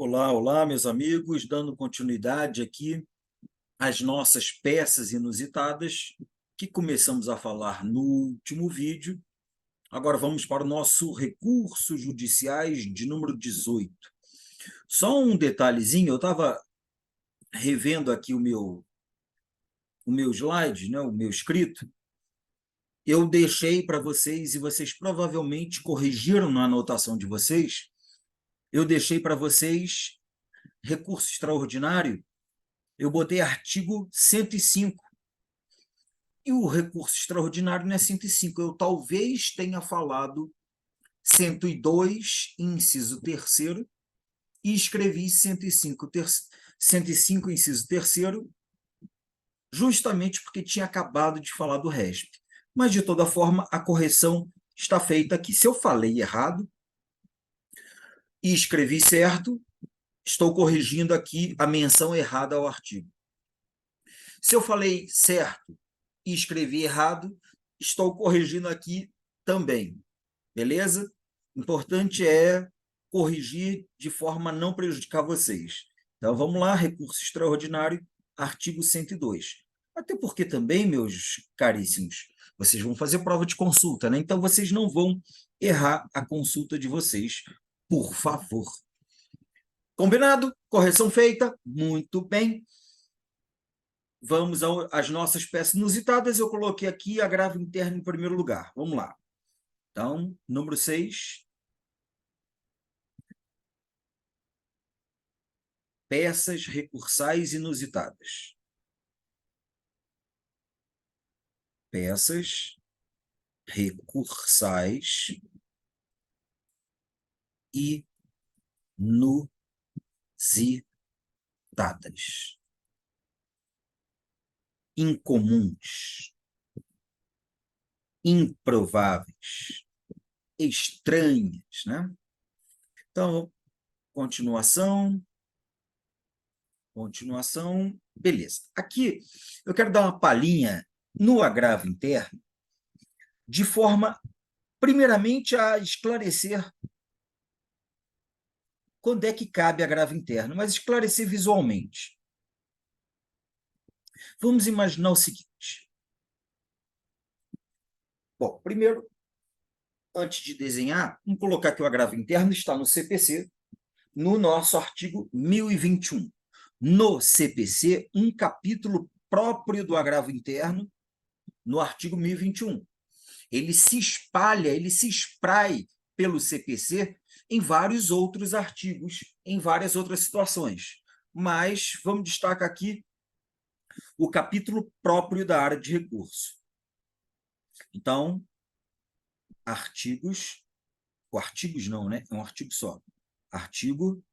Olá, olá, meus amigos, dando continuidade aqui às nossas peças inusitadas, que começamos a falar no último vídeo. Agora vamos para o nosso recursos judiciais de número 18. Só um detalhezinho, eu estava revendo aqui o meu slide, né, o meu escrito, eu deixei para vocês, e vocês provavelmente corrigiram na anotação de vocês, eu deixei para vocês recurso extraordinário. Eu botei artigo 105, e o recurso extraordinário não é 105. Eu talvez tenha falado 102, inciso terceiro, e escrevi 105, inciso terceiro, justamente porque tinha acabado de falar do RESP. Mas, de toda forma, a correção está feita aqui. Se eu falei errado e escrevi certo, estou corrigindo aqui a menção errada ao artigo. Se eu falei certo e escrevi errado, estou corrigindo aqui também, beleza? Importante é corrigir de forma a não prejudicar vocês. Então, vamos lá, recurso extraordinário, artigo 102. Até porque também, meus caríssimos, vocês vão fazer prova de consulta, né? Então, vocês não vão errar a consulta de vocês, por favor. Combinado? Correção feita? Muito bem. Vamos às nossas peças inusitadas. Eu coloquei aqui agravo interno em primeiro lugar. Vamos lá. Então, número 6. Peças recursais inusitadas. Peças recursais inusitadas. Incomuns. Improváveis. Estranhas, né? Então, continuação, beleza. Aqui eu quero dar uma palhinha no agravo interno, de forma, primeiramente, a esclarecer quando é que cabe agravo interno, mas esclarecer visualmente. Vamos imaginar o seguinte. Bom, primeiro, antes de desenhar, vamos colocar que o agravo interno está no CPC, no nosso artigo 1021. No CPC, um capítulo próprio do agravo interno, no artigo 1021. Ele se espalha, ele se espraia pelo CPC em vários outros artigos, em várias outras situações. Mas vamos destacar aqui o capítulo próprio da área de recurso. Então, artigos não, né? É um artigo só. Artigo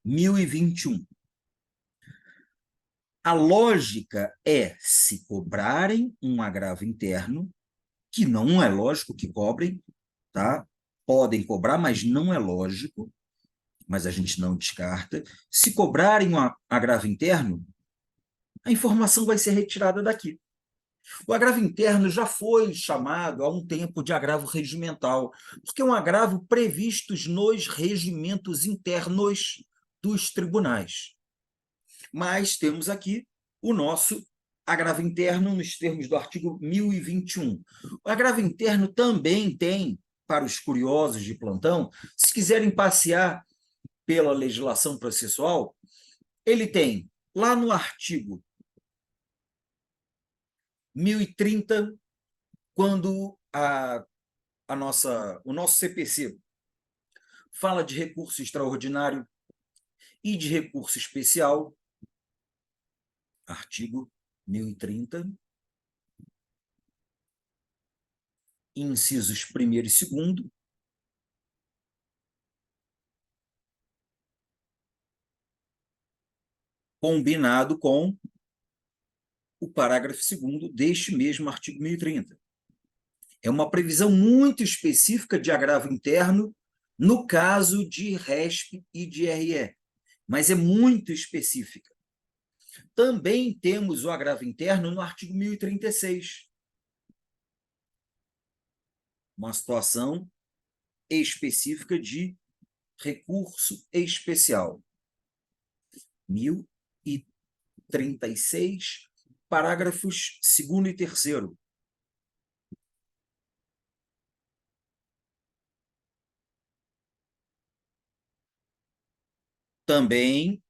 1021. A lógica é se cobrarem um agravo interno, que não é lógico que cobrem, tá? Podem cobrar, mas não é lógico, mas a gente não descarta. Se cobrarem um agravo interno, a informação vai ser retirada daqui. O agravo interno já foi chamado há um tempo de agravo regimental, porque é um agravo previsto nos regimentos internos dos tribunais. Mas temos aqui o nosso agravo interno nos termos do artigo 1021. O agravo interno também tem, para os curiosos de plantão, se quiserem passear pela legislação processual, ele tem lá no artigo 1030, quando o nosso CPC fala de recurso extraordinário e de recurso especial, artigo 1030, incisos 1º e 2º, combinado com o parágrafo 2º deste mesmo artigo 1030. É uma previsão muito específica de agravo interno no caso de RESP e de RE, mas é muito específica. Também temos o agravo interno no artigo 1036. Uma situação específica de recurso especial. 1036, parágrafos 2º e 3º. Também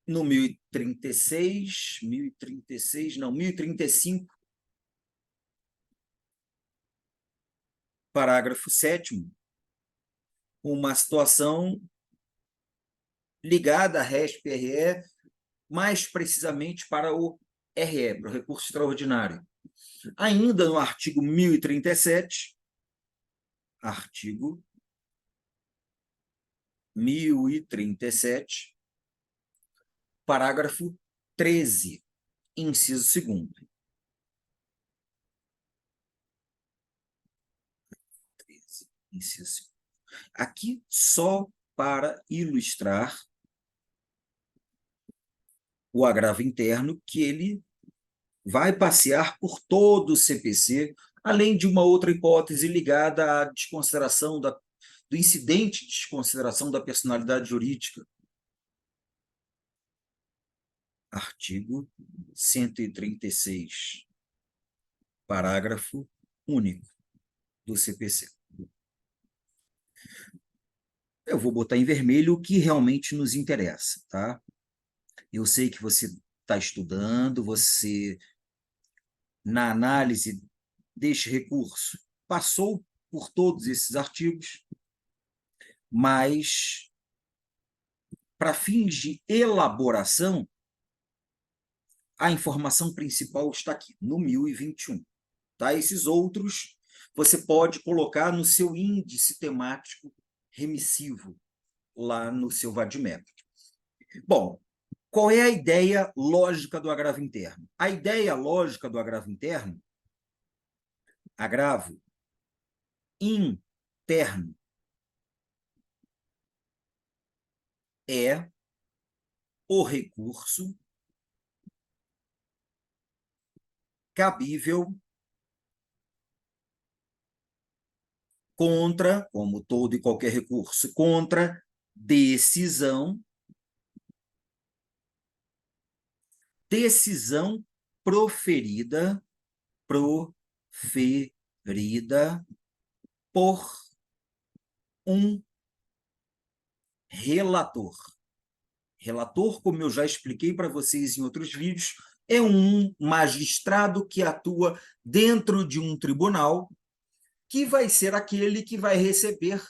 no 1035, parágrafo 7º, uma situação ligada à RESP-RE, mais precisamente para o RE, para o recurso extraordinário. Ainda no artigo 1037, artigo 1037, parágrafo 13, inciso 2º. 13, inciso 2º. Aqui, só para ilustrar o agravo interno, que ele vai passear por todo o CPC, além de uma outra hipótese ligada à desconsideração do incidente de desconsideração da personalidade jurídica. Artigo 136, parágrafo único do CPC. Eu vou botar em vermelho o que realmente nos interessa, tá? Eu sei que você está estudando, você, na análise deste recurso, passou por todos esses artigos, mas, para fins de elaboração, a informação principal está aqui, no 1021. Tá? Esses outros você pode colocar no seu índice temático remissivo, lá no seu vadimétrico. Bom, qual é a ideia lógica do agravo interno? A ideia lógica do agravo interno, agravo interno, é o recurso cabível contra, como todo e qualquer recurso, contra decisão proferida por um relator. Relator, como eu já expliquei para vocês em outros vídeos, é um magistrado que atua dentro de um tribunal, que vai ser aquele que vai receber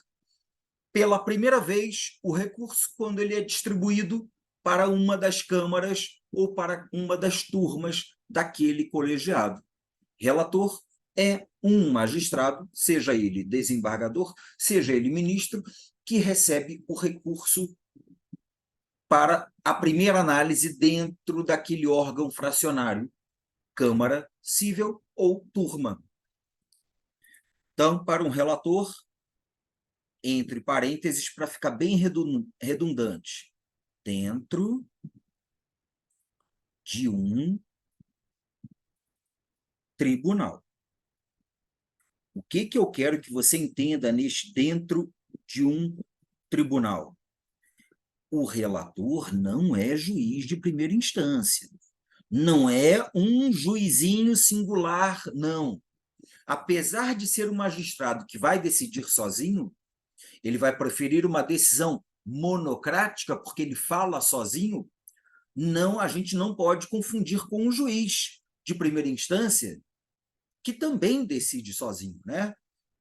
pela primeira vez o recurso quando ele é distribuído para uma das câmaras ou para uma das turmas daquele colegiado. Relator é um magistrado, seja ele desembargador, seja ele ministro, que recebe o recurso para a primeira análise dentro daquele órgão fracionário, Câmara Cível ou turma. Então, para um relator, entre parênteses, para ficar bem redundante, dentro de um tribunal. O que eu quero que você entenda neste dentro de um tribunal? O relator não é juiz de primeira instância. Não é um juizinho singular, não. Apesar de ser um magistrado que vai decidir sozinho, ele vai proferir uma decisão monocrática, porque ele fala sozinho. Não, a gente não pode confundir com um juiz de primeira instância, que também decide sozinho, né?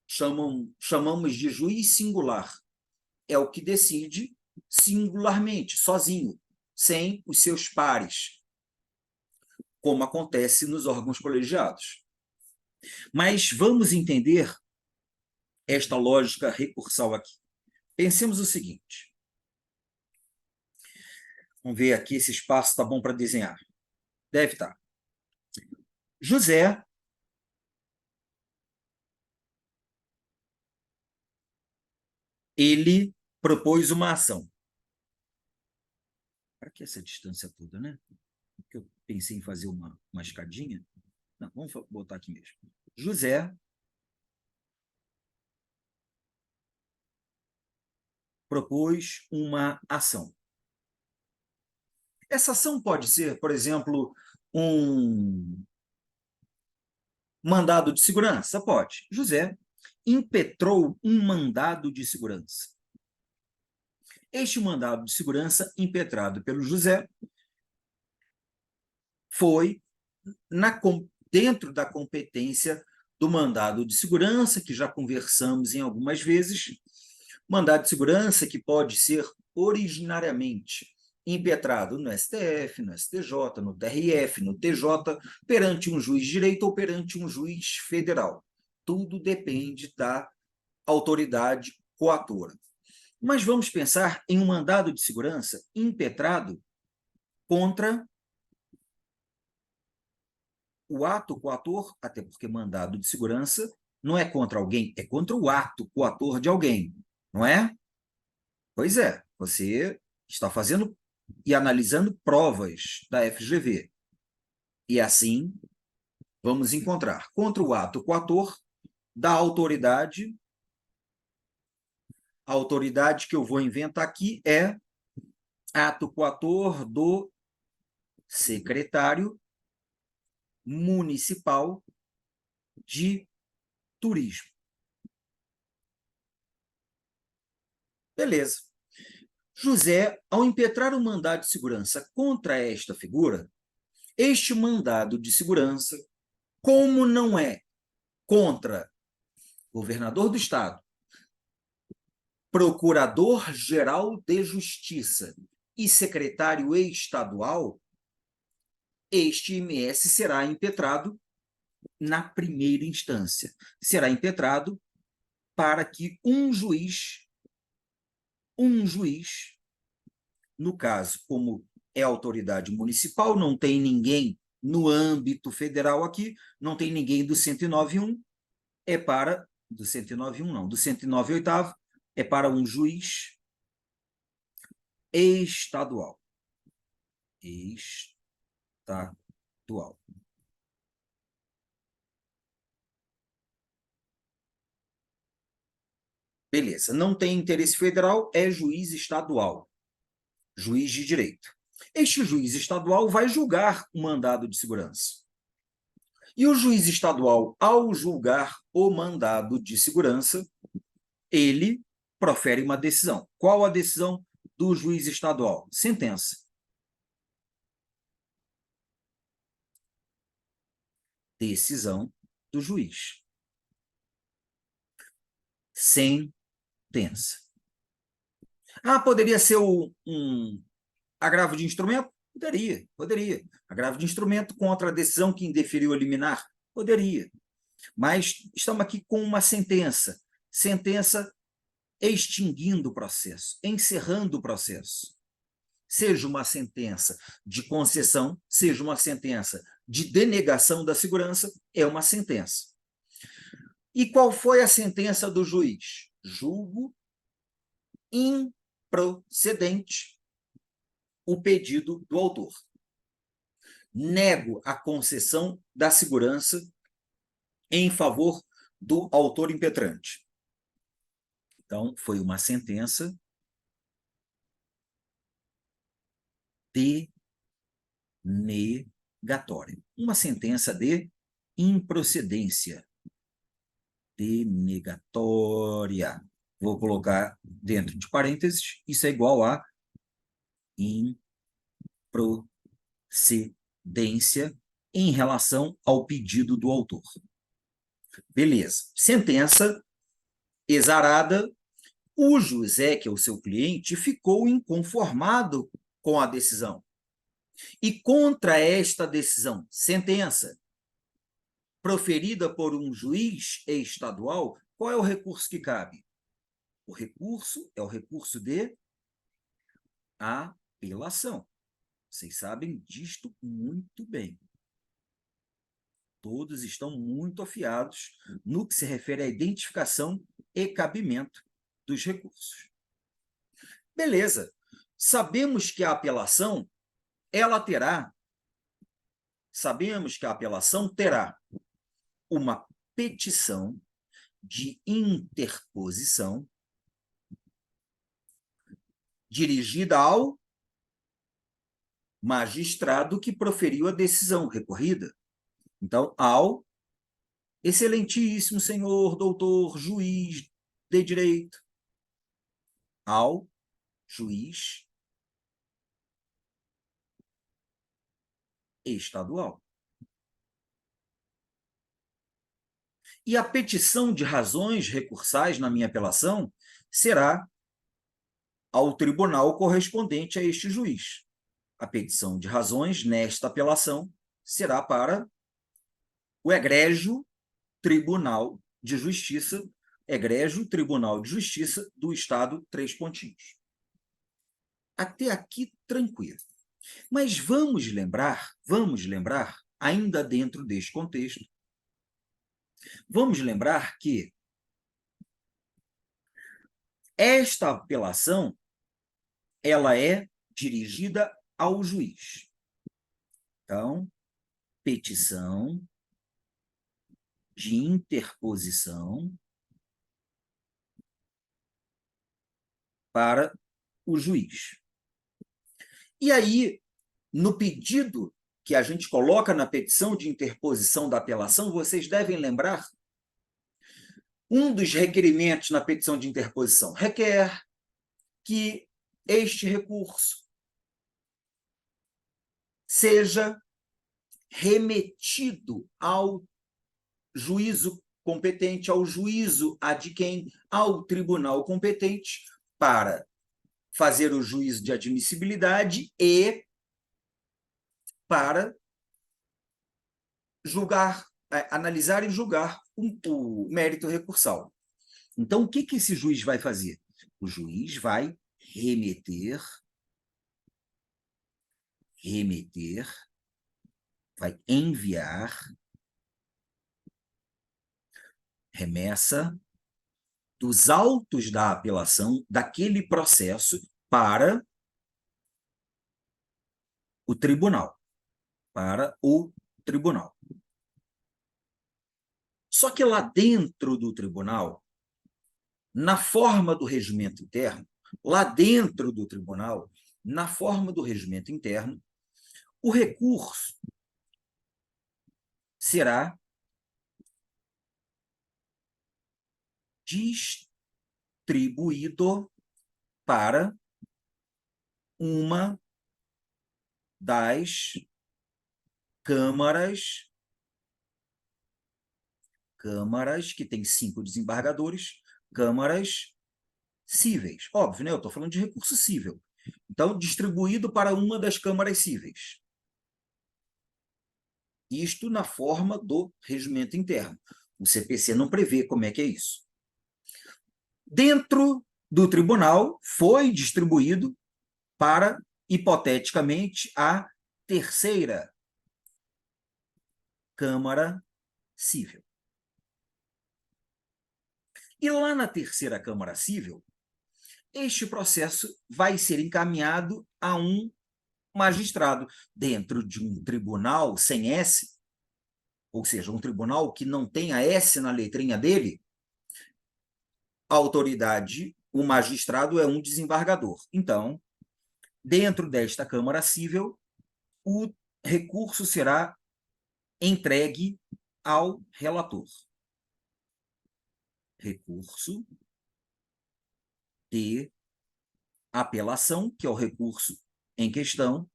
Chamamos de juiz singular. É o que decide singularmente, sozinho, sem os seus pares, como acontece nos órgãos colegiados. Mas vamos entender esta lógica recursal aqui. Pensemos o seguinte. Vamos ver aqui, esse espaço está bom para desenhar. Deve estar. José ele propôs uma ação. Para que essa distância toda, né? Porque eu pensei em fazer uma escadinha. Não, vamos botar aqui mesmo. José propôs uma ação. Essa ação pode ser, por exemplo, um mandado de segurança? Pode. José impetrou um mandado de segurança. Este mandado de segurança, impetrado pelo José, foi dentro da competência do mandado de segurança, que já conversamos em algumas vezes, mandado de segurança que pode ser originariamente impetrado no STF, no STJ, no TRF, no TJ, perante um juiz de direito ou perante um juiz federal. Tudo depende da autoridade coatora. Mas vamos pensar em um mandado de segurança impetrado contra o ato coator, até porque mandado de segurança não é contra alguém, é contra o ato coator de alguém, não é? Pois é, você está fazendo e analisando provas da FGV. E assim, vamos encontrar contra o ato coator da autoridade. A autoridade que eu vou inventar aqui é ato coator do secretário municipal de turismo. Beleza. José, ao impetrar um mandado de segurança contra esta figura, este mandado de segurança, como não é contra governador do estado, procurador-geral de justiça e secretário estadual, este IMS será impetrado na primeira instância. Será impetrado para que um juiz, no caso, como é autoridade municipal, não tem ninguém no âmbito federal aqui, não tem ninguém do 109.1, é para, do 109.1 não, do 109.8, é para um juiz estadual. Estadual. Beleza, não tem interesse federal, é juiz estadual, juiz de direito. Este juiz estadual vai julgar o mandado de segurança. E o juiz estadual, ao julgar o mandado de segurança, ele profere uma decisão. Qual a decisão do juiz estadual? Sentença. Decisão do juiz. Sentença. Ah, poderia ser um agravo de instrumento? Poderia. Agravo de instrumento contra a decisão que indeferiu a liminar? Poderia. Mas estamos aqui com uma sentença. Sentença extinguindo o processo, encerrando o processo. Seja uma sentença de concessão, seja uma sentença de denegação da segurança, é uma sentença. E qual foi a sentença do juiz? Julgo improcedente o pedido do autor. Nego a concessão da segurança em favor do autor impetrante. Então, foi uma sentença denegatória. Uma sentença de improcedência. Denegatória. Vou colocar dentro de parênteses, isso é igual a improcedência em relação ao pedido do autor. Beleza. Sentença exarada. O José, que é o seu cliente, ficou inconformado com a decisão. E contra esta decisão, sentença, proferida por um juiz estadual, qual é o recurso que cabe? O recurso é o recurso de apelação. Vocês sabem disto muito bem. Todos estão muito afiados no que se refere à identificação e cabimento dos recursos. Beleza. Sabemos que a apelação, sabemos que a apelação terá uma petição de interposição dirigida ao magistrado que proferiu a decisão recorrida. Então, ao excelentíssimo senhor doutor juiz de direito, ao juiz estadual. E a petição de razões recursais na minha apelação será ao tribunal correspondente a este juiz. A petição de razões nesta apelação será para o egrégio Tribunal de Justiça, egrégio Tribunal de Justiça do Estado, 3 pontinhos. Até aqui, tranquilo. Mas vamos lembrar, ainda dentro deste contexto, vamos lembrar que esta apelação ela é dirigida ao juiz. Então, petição de interposição para o juiz. E aí, no pedido que a gente coloca na petição de interposição da apelação, vocês devem lembrar um dos requerimentos na petição de interposição requer que este recurso seja remetido ao juízo competente, ao juízo ad quem, ao tribunal competente, para fazer o juízo de admissibilidade e para julgar, analisar e julgar o mérito recursal. Então, o que esse juiz vai fazer? O juiz vai remeter, vai enviar remessa dos autos da apelação daquele processo para o tribunal. Só que lá dentro do tribunal, na forma do regimento interno, o recurso será distribuído para uma das câmaras que tem 5 desembargadores, câmaras cíveis. Óbvio, né? Eu estou falando de recurso cível. Então, distribuído para uma das câmaras cíveis. Isto na forma do regimento interno. O CPC não prevê como é que é isso. Dentro do tribunal, foi distribuído para, hipoteticamente, a terceira Câmara Cível. E lá na terceira Câmara Cível, este processo vai ser encaminhado a um magistrado dentro de um tribunal sem S, ou seja, um tribunal que não tenha S na letrinha dele. A autoridade, o magistrado é um desembargador. Então, dentro desta Câmara Cível, o recurso será entregue ao relator. Recurso de apelação, que é o recurso em questão,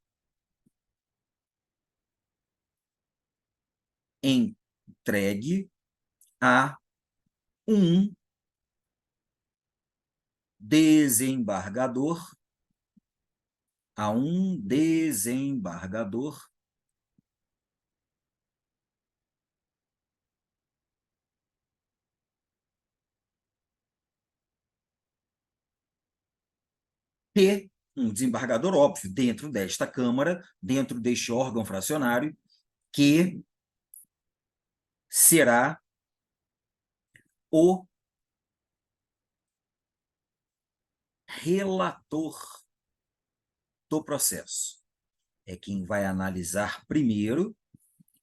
entregue a um desembargador, P, um desembargador óbvio, dentro desta Câmara, dentro deste órgão fracionário, que será o relator do processo. É quem vai analisar primeiro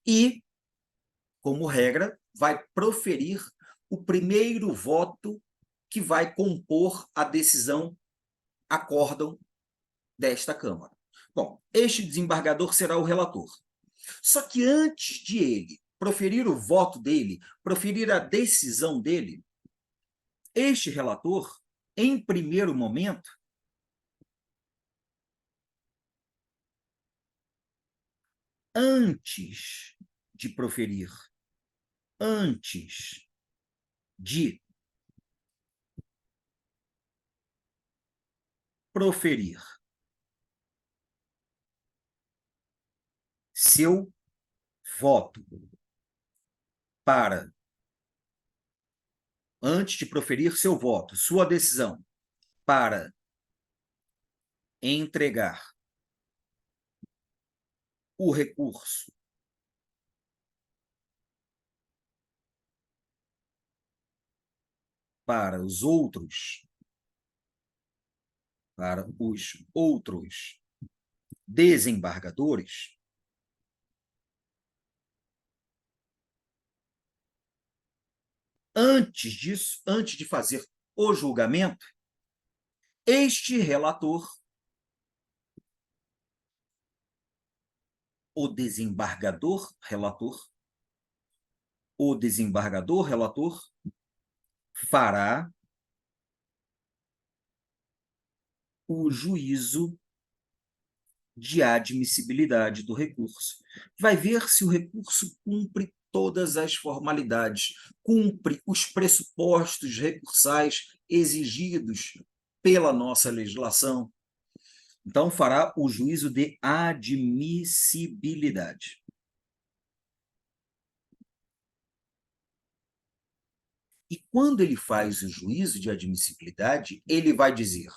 e, como regra, vai proferir o primeiro voto que vai compor a decisão acórdão desta Câmara. Bom, este desembargador será o relator. Só que antes de ele proferir o voto dele, proferir a decisão dele, este relator, em primeiro momento, antes de proferir, antes de proferir seu voto para, antes de proferir seu voto, sua decisão, para entregar o recurso para os outros desembargadores, antes disso, antes de fazer o julgamento, este relator, o desembargador relator fará o juízo de admissibilidade do recurso. Vai ver se o recurso cumpre todas as formalidades, cumpre os pressupostos recursais exigidos pela nossa legislação. Então, fará o juízo de admissibilidade. E quando ele faz o juízo de admissibilidade, ele vai dizer: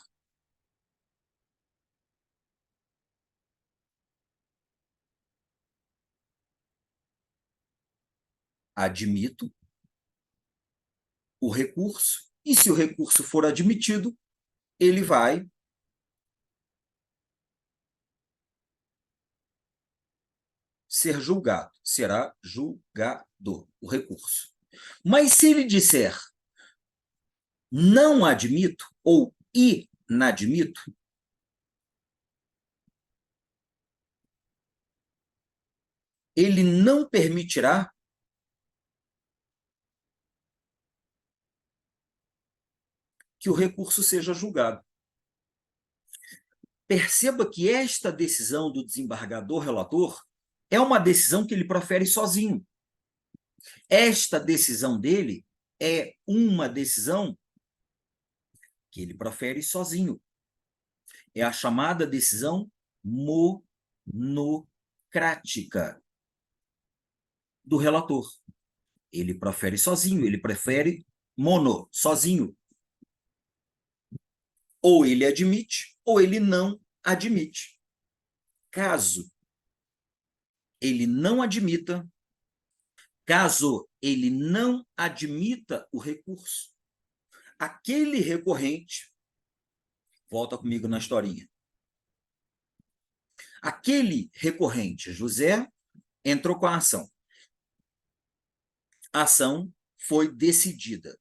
admito o recurso, e se o recurso for admitido, ele vai ser julgado, será julgado o recurso. Mas se ele disser não admito ou inadmito, ele não permitirá que o recurso seja julgado. Perceba que esta decisão do desembargador relator é uma decisão que ele profere sozinho. Esta decisão dele é uma decisão que ele profere sozinho. É a chamada decisão monocrática do relator. Ele profere sozinho, ele prefere sozinho. Ou ele admite, ou ele não admite. Caso ele não admita o recurso, aquele recorrente, volta comigo na historinha, aquele recorrente, José, entrou com a ação. A ação foi decidida.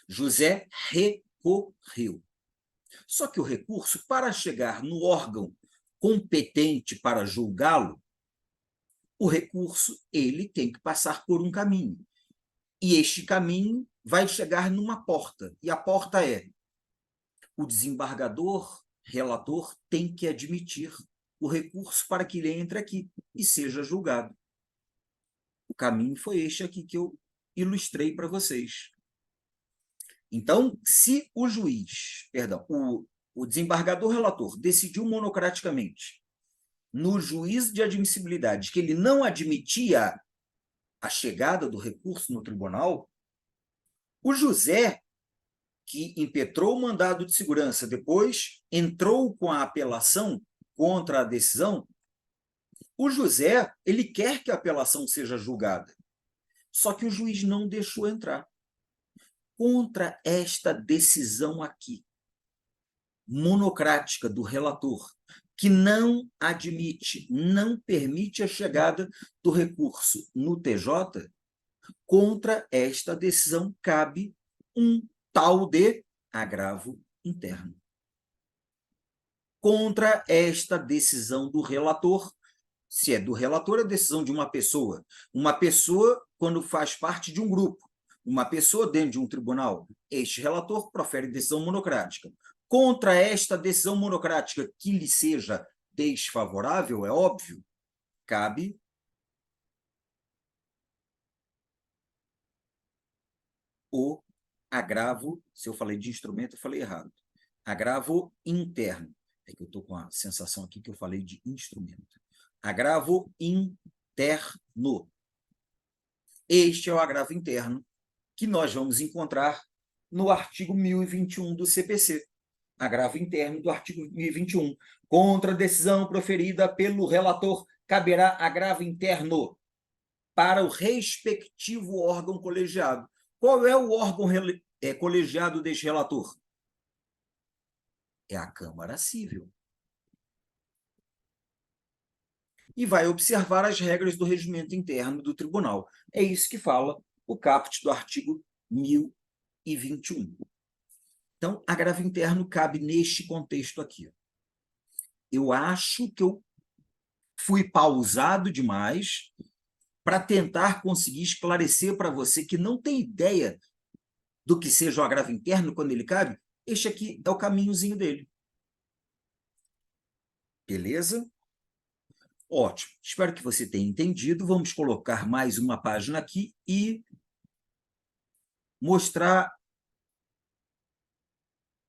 José recorreu. Só que o recurso, para chegar no órgão competente para julgá-lo, o recurso ele tem que passar por um caminho. E este caminho vai chegar numa porta. E a porta é: o desembargador relator tem que admitir o recurso para que ele entre aqui e seja julgado. O caminho foi este aqui que eu ilustrei para vocês. Então, se o desembargador relator decidiu monocraticamente no juízo de admissibilidade que ele não admitia a chegada do recurso no tribunal, o José, que impetrou o mandado de segurança, depois entrou com a apelação contra a decisão, o José, ele quer que a apelação seja julgada, só que o juiz não deixou entrar. Contra esta decisão aqui, monocrática do relator, que não admite, não permite a chegada do recurso no TJ, contra esta decisão cabe um tal de agravo interno. Contra esta decisão do relator, se é do relator, é decisão de uma pessoa. Uma pessoa, quando faz parte de um grupo, uma pessoa dentro de um tribunal, este relator profere decisão monocrática. Contra esta decisão monocrática que lhe seja desfavorável, é óbvio, cabe o agravo. Se eu falei de instrumento, eu falei errado. Agravo interno. É que eu estou com a sensação aqui que eu falei de instrumento. Agravo interno. Este é o agravo interno que nós vamos encontrar no artigo 1021 do CPC. Agravo interno do artigo 1021. Contra a decisão proferida pelo relator, caberá agravo interno para o respectivo órgão colegiado. Qual é o órgão colegiado deste relator? É a Câmara Civil. E vai observar as regras do regimento interno do tribunal. É isso que fala o caput do artigo 1021. Então, agravo interno cabe neste contexto aqui. Eu acho que eu fui pausado demais para tentar conseguir esclarecer para você que não tem ideia do que seja o agravo interno quando ele cabe. Este aqui é o caminhozinho dele. Beleza? Ótimo. Espero que você tenha entendido. Vamos colocar mais uma página aqui e mostrar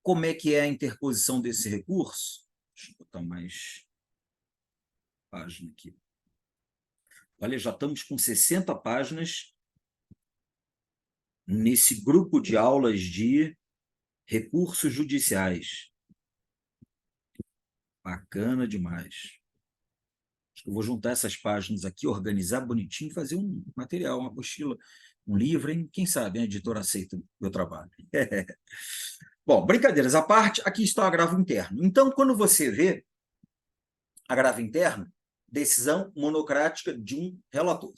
como é que é a interposição desse recurso. Deixa eu botar mais página aqui. Olha, já estamos com 60 páginas nesse grupo de aulas de recursos judiciais. Bacana demais. Acho que eu vou juntar essas páginas aqui, organizar bonitinho e fazer um material, uma apostila, um livro, hein? Quem sabe a editora aceita o meu trabalho. Bom, brincadeiras à parte, aqui está o agravo interno. Então, quando você vê agravo interno, decisão monocrática de um relator.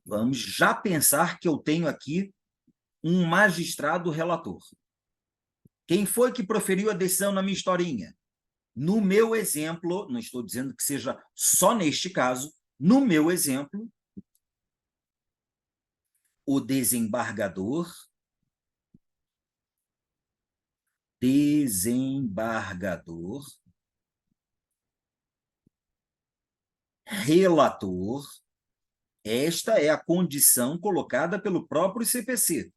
Vamos já pensar que eu tenho aqui um magistrado relator. Quem foi que proferiu a decisão na minha historinha? No meu exemplo, não estou dizendo que seja só neste caso, no meu exemplo, o desembargador relator, esta é a condição colocada pelo próprio CPC.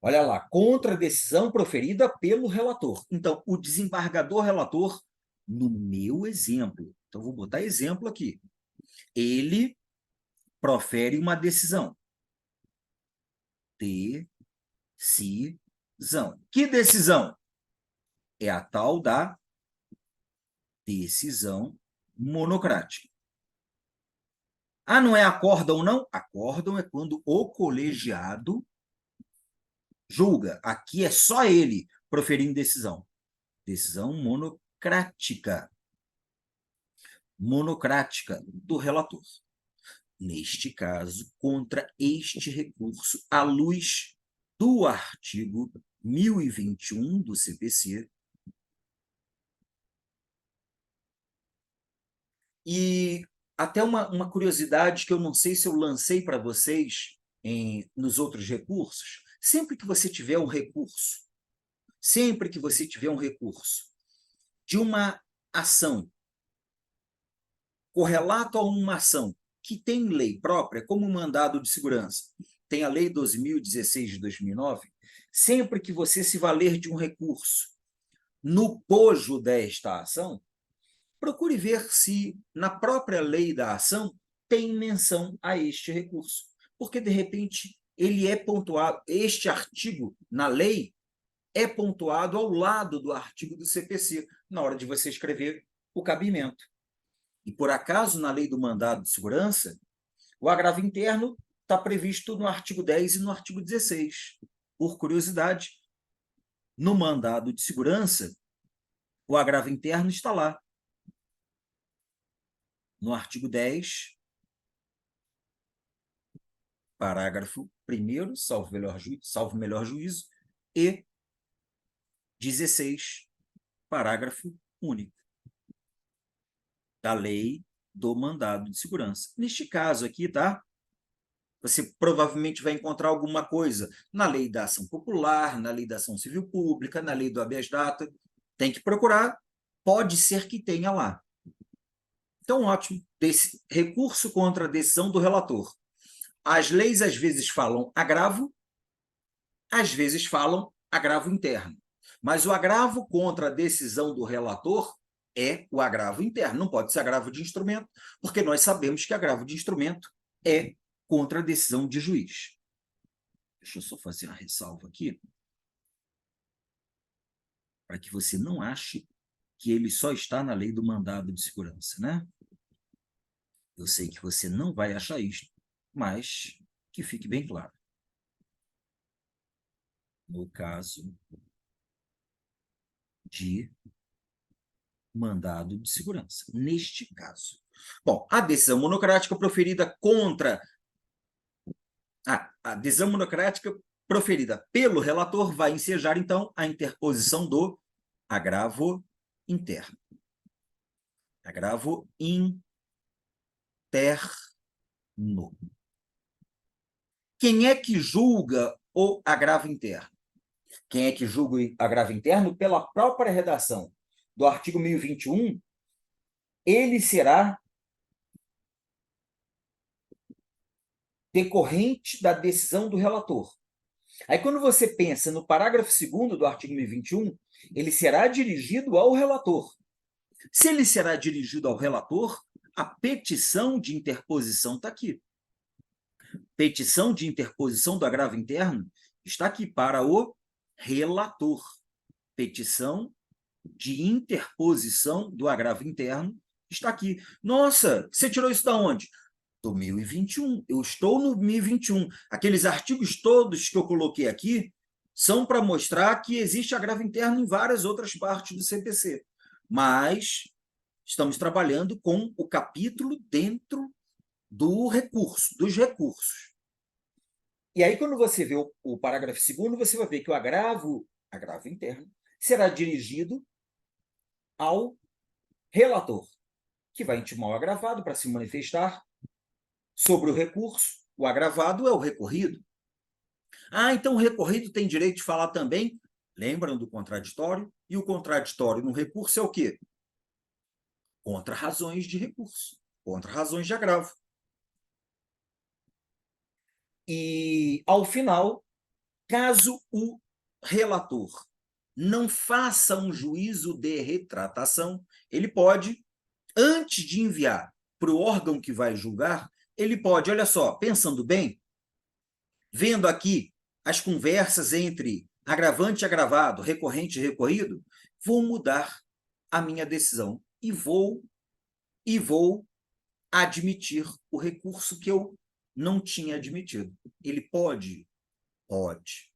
Olha lá, contra a decisão proferida pelo relator. Então, o desembargador relator, no meu exemplo, então vou botar exemplo aqui, ele profere uma decisão. Decisão. Que decisão? É a tal da decisão monocrática. Ah, não é acórdão, não? Acórdão é quando o colegiado julga. Aqui é só ele proferindo decisão. Decisão monocrática. Monocrática do relator. Neste caso, contra este recurso, à luz do artigo 1021 do CPC, e até uma curiosidade que eu não sei se eu lancei para vocês nos outros recursos, sempre que você tiver um recurso, de uma ação, correlato a uma ação que tem lei própria, como o mandado de segurança, tem a Lei 12.016 de 2009, sempre que você se valer de um recurso no bojo desta ação, procure ver se na própria lei da ação tem menção a este recurso, porque, de repente, ele é pontuado, este artigo na lei é pontuado ao lado do artigo do CPC, na hora de você escrever o cabimento. E, por acaso, na lei do mandado de segurança, o agravo interno está previsto no artigo 10 e no artigo 16. Por curiosidade, no mandado de segurança, o agravo interno está lá, no artigo 10, parágrafo 1º, salvo melhor juízo, e 16, parágrafo único da lei do mandado de segurança. Neste caso aqui, tá? Você provavelmente vai encontrar alguma coisa na lei da ação popular, na lei da ação civil pública, na lei do habeas data. Tem que procurar, pode ser que tenha lá. Então, ótimo. Desse recurso contra a decisão do relator. As leis às vezes falam agravo, às vezes falam agravo interno. Mas o agravo contra a decisão do relator é o agravo interno, não pode ser agravo de instrumento, porque nós sabemos que agravo de instrumento é contra a decisão de juiz. Deixa eu só fazer uma ressalva aqui, para que você não ache que ele só está na lei do mandado de segurança, né? Eu sei que você não vai achar isto, mas que fique bem claro. No caso de mandado de segurança, neste caso. Bom, a decisão monocrática proferida contra... a decisão monocrática proferida pelo relator vai ensejar, então, a interposição do agravo interno. Agravo interno. Quem é que julga o agravo interno? Quem é que julga o agravo interno? Pela própria redação do artigo 1021, ele será decorrente da decisão do relator. Aí, quando você pensa no parágrafo 2º do artigo 1021, ele será dirigido ao relator. Se ele será dirigido ao relator, a petição de interposição está aqui. Petição de interposição do agravo interno está aqui para o relator. Petição de interposição do agravo interno está aqui. Nossa, você tirou isso da onde? Do 1021. Eu estou no 1021. Aqueles artigos todos que eu coloquei aqui são para mostrar que existe agravo interno em várias outras partes do CPC. Mas estamos trabalhando com o capítulo dentro do recurso, dos recursos. E aí, quando você vê o parágrafo 2º, você vai ver que o agravo interno, será dirigido ao relator, que vai intimar o agravado para se manifestar sobre o recurso. O agravado é o recorrido. Então o recorrido tem direito de falar também, lembram do contraditório? E o contraditório no recurso é o quê? Contra razões de recurso, contra razões de agravo. E, ao final, caso o relator não faça um juízo de retratação, ele pode, antes de enviar para o órgão que vai julgar, ele pode, olha só, pensando bem, vendo aqui as conversas entre agravante e agravado, recorrente e recorrido, vou mudar a minha decisão e vou admitir o recurso que eu não tinha admitido. Ele pode? Pode.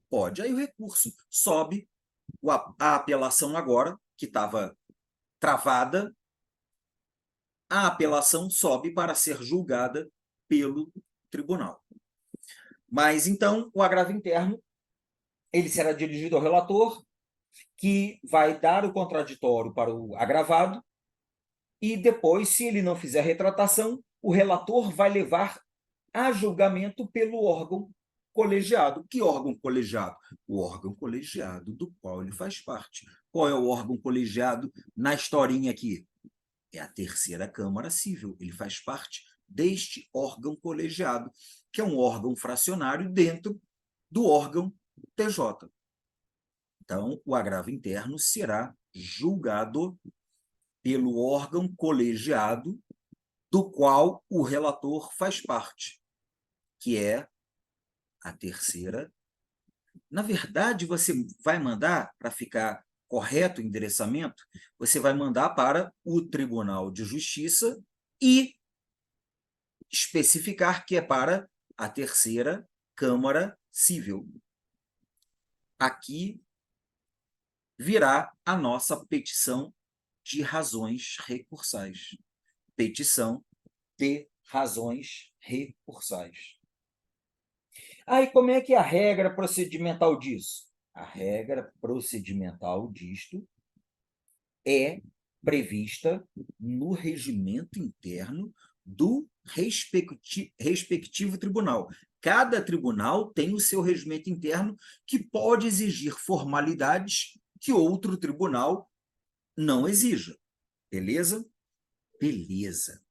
Pode. Aí o recurso sobe, a apelação agora, que estava travada, a apelação sobe para ser julgada pelo tribunal. Mas, então, o agravo interno, ele será dirigido ao relator, que vai dar o contraditório para o agravado, e depois, se ele não fizer retratação, o relator vai levar a julgamento pelo órgão colegiado. Que órgão colegiado? O órgão colegiado do qual ele faz parte. Qual é o órgão colegiado na historinha aqui? É a terceira Câmara Cível. Ele faz parte deste órgão colegiado, que é um órgão fracionário dentro do órgão TJ. Então, o agravo interno será julgado pelo órgão colegiado do qual o relator faz parte, que é a terceira. Na verdade, você vai mandar, para ficar correto o endereçamento, você vai mandar para o Tribunal de Justiça e especificar que é para a terceira Câmara Cível. Aqui virá a nossa petição de razões recursais. Petição de razões recursais. Aí, como é que é a regra procedimental disso? A regra procedimental disto é prevista no regimento interno do respectivo tribunal. Cada tribunal tem o seu regimento interno que pode exigir formalidades que outro tribunal não exija. Beleza? Beleza.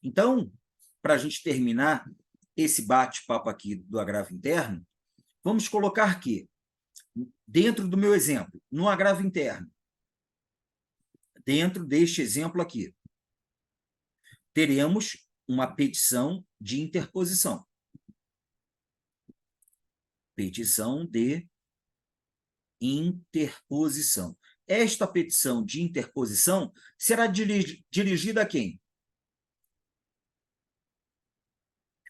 Então, para a gente terminar esse bate-papo aqui do agravo interno, vamos colocar que, dentro do meu exemplo, no agravo interno, dentro deste exemplo aqui, teremos uma petição de interposição. Petição de interposição. Esta petição de interposição será dirigida a quem?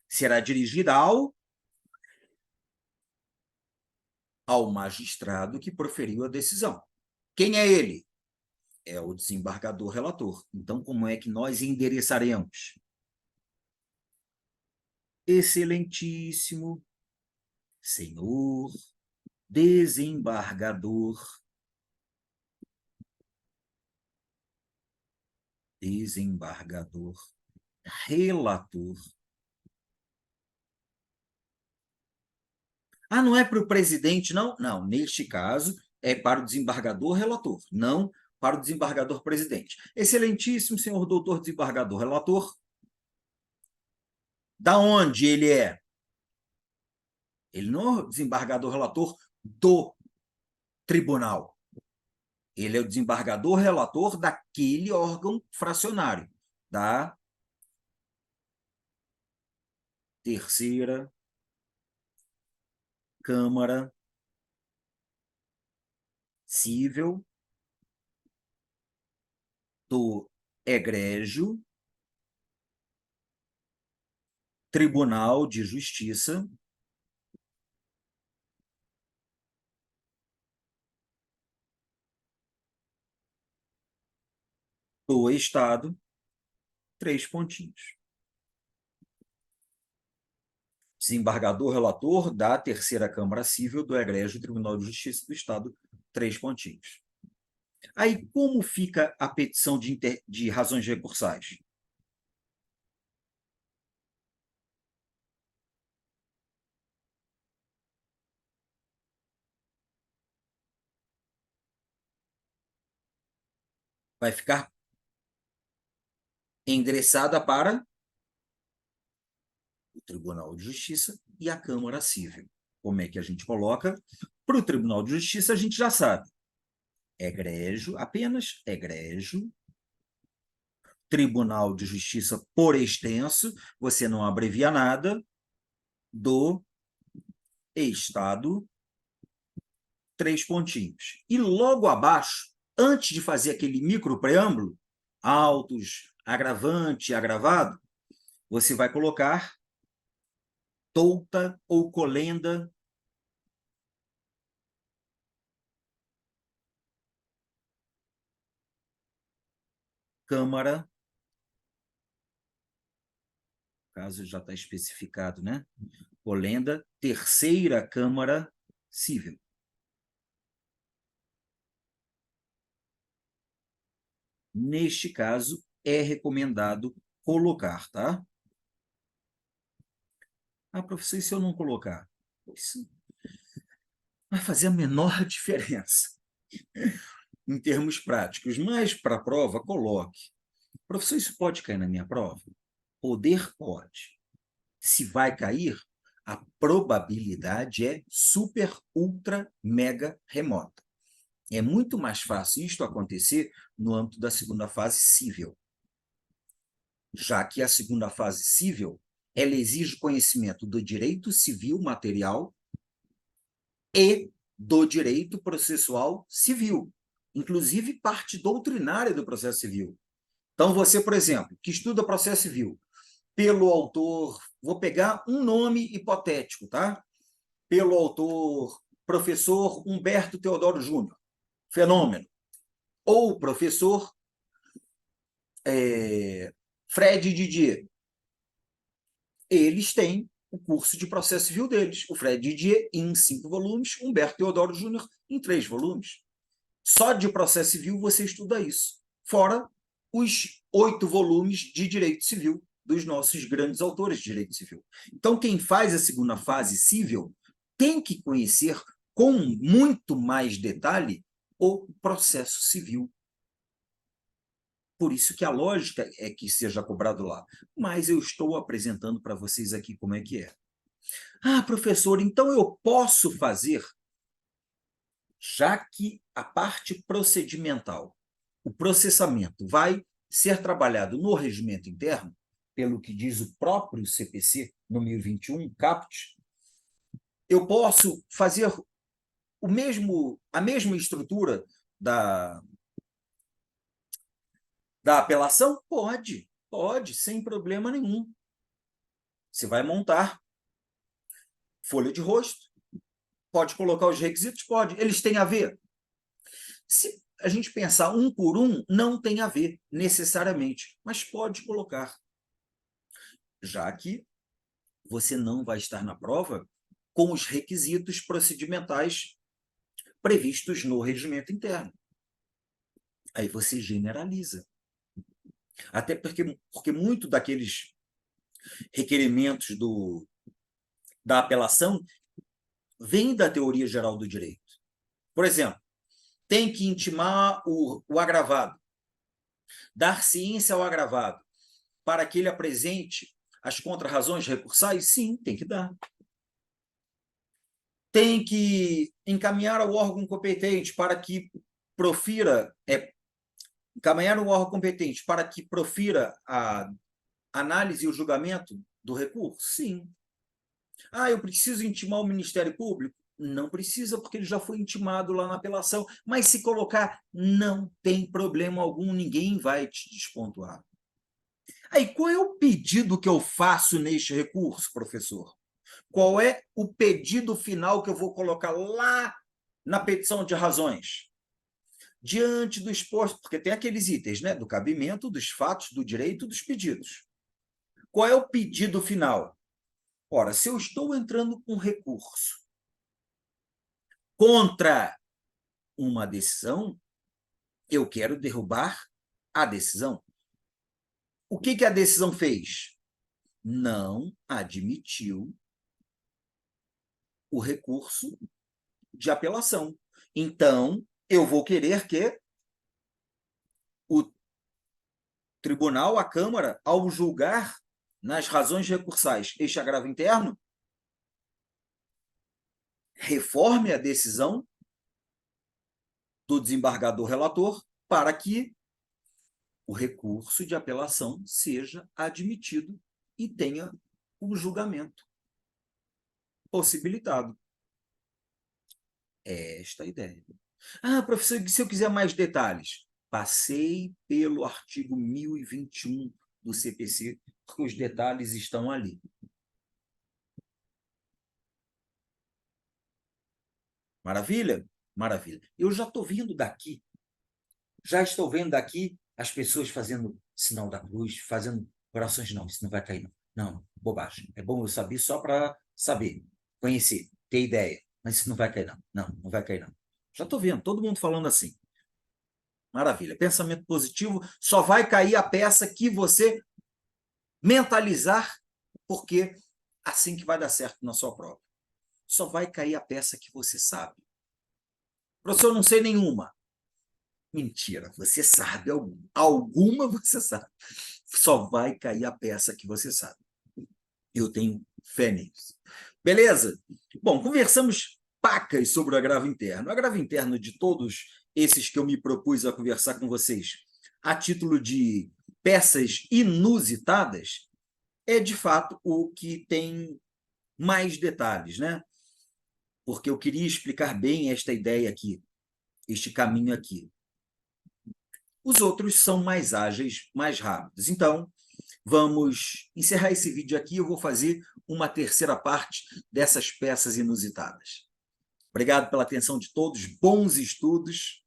Será dirigida ao magistrado que proferiu a decisão. Quem é ele? É o desembargador relator. Então, como é que nós endereçaremos? Excelentíssimo senhor desembargador, relator. Ah, não é para o presidente, não? Não, neste caso, é para o desembargador relator, não para o desembargador presidente. Excelentíssimo senhor doutor desembargador relator, da onde ele é? Ele não é o desembargador relator do tribunal. Ele é o desembargador relator daquele órgão fracionário, da terceira Câmara Cível do Egrégio Tribunal de Justiça do Estado, 3 pontinhos. Desembargador relator da terceira Câmara Cível do Egrégio Tribunal de Justiça do Estado, 3 pontinhos. Aí, como fica a petição de razões recursais? Vai ficar endereçada para o Tribunal de Justiça e a Câmara Cível. Como é que a gente coloca? Para o Tribunal de Justiça, a gente já sabe. Egrégio, apenas egrégio. Tribunal de Justiça por extenso, você não abrevia nada, do Estado, 3 pontinhos. E logo abaixo, antes de fazer aquele micro preâmbulo, autos, agravante, agravado, você vai colocar touta ou colenda Câmara, caso já está especificado, né? Colenda, terceira Câmara Cível. Neste caso, é recomendado colocar, tá? Ah, professor, e se eu não colocar? Isso vai fazer a menor diferença em termos práticos, mas para a prova, coloque. Professor, isso pode cair na minha prova? Poder pode. Se vai cair, a probabilidade é super, ultra, mega remota. É muito mais fácil isto acontecer no âmbito da segunda fase cível, já que a segunda fase cível ela exige conhecimento do direito civil material e do direito processual civil, inclusive parte doutrinária do processo civil. Então, você, por exemplo, que estuda processo civil, pelo autor, vou pegar um nome hipotético, tá? Pelo autor professor Humberto Teodoro Júnior, fenômeno, ou professor Fred Didier. Eles têm o curso de processo civil deles. O Fred Didier em 5 volumes, Humberto Teodoro Júnior em 3 volumes. Só de processo civil você estuda isso. Fora os 8 volumes de direito civil dos nossos grandes autores de direito civil. Então, quem faz a segunda fase civil tem que conhecer com muito mais detalhe o processo civil. Por isso que a lógica é que seja cobrado lá. Mas eu estou apresentando para vocês aqui como é que é. Ah, professor, então eu posso fazer, já que a parte procedimental, o processamento, vai ser trabalhado no regimento interno, pelo que diz o próprio CPC, no 1021, caput, eu posso fazer a mesma estrutura da apelação? Pode, sem problema nenhum. Você vai montar folha de rosto, pode colocar os requisitos? Pode. Eles têm a ver? Se a gente pensar um por um, não tem a ver, necessariamente, mas pode colocar. Já que você não vai estar na prova com os requisitos procedimentais previstos no regimento interno. Aí você generaliza. Até porque muito daqueles requerimentos da apelação vem da teoria geral do direito. Por exemplo, tem que intimar o agravado, dar ciência ao agravado, para que ele apresente as contrarrazões recursais? Sim, tem que dar. Tem que encaminhar ao órgão competente para que profira, encaminhar o órgão competente para que profira a análise e o julgamento do recurso? Sim. Ah, eu preciso intimar o Ministério Público? Não precisa, porque ele já foi intimado lá na apelação. Mas se colocar, não tem problema algum, ninguém vai te despontuar. Aí, qual é o pedido que eu faço neste recurso, professor? Qual é o pedido final que eu vou colocar lá na petição de razões? Diante do exposto, porque tem aqueles itens, né? Do cabimento, dos fatos, do direito, dos pedidos. Qual é o pedido final? Ora, se eu estou entrando com recurso contra uma decisão, eu quero derrubar a decisão. O que a decisão fez? Não admitiu o recurso de apelação. Então, eu vou querer que o tribunal, a Câmara, ao julgar nas razões recursais este agravo interno, reforme a decisão do desembargador relator para que o recurso de apelação seja admitido e tenha o julgamento possibilitado. É esta a ideia. Ah, professor, se eu quiser mais detalhes, passei pelo artigo 1021 do CPC, porque os detalhes estão ali. Maravilha? Maravilha. Eu já estou vendo daqui, as pessoas fazendo sinal da cruz, fazendo orações. Não, isso não vai cair, não. Não, bobagem. É bom eu saber só para saber, conhecer, ter ideia. Mas isso não vai cair, não. Não, não vai cair, não. Já estou vendo, todo mundo falando assim. Maravilha. Pensamento positivo, só vai cair a peça que você mentalizar, porque assim que vai dar certo na sua prova. Só vai cair a peça que você sabe. Professor, eu não sei nenhuma. Mentira, você sabe alguma. Alguma você sabe. Só vai cair a peça que você sabe. Eu tenho fé nisso. Beleza? Bom, conversamos pacas sobre o agravo interno. O agravo interno de todos esses que eu me propus a conversar com vocês, a título de peças inusitadas, é de fato o que tem mais detalhes, né? Porque eu queria explicar bem esta ideia aqui, este caminho aqui. Os outros são mais ágeis, mais rápidos. Então, vamos encerrar esse vídeo aqui. Eu vou fazer uma terceira parte dessas peças inusitadas. Obrigado pela atenção de todos. Bons estudos.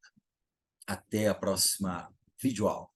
Até a próxima videoaula.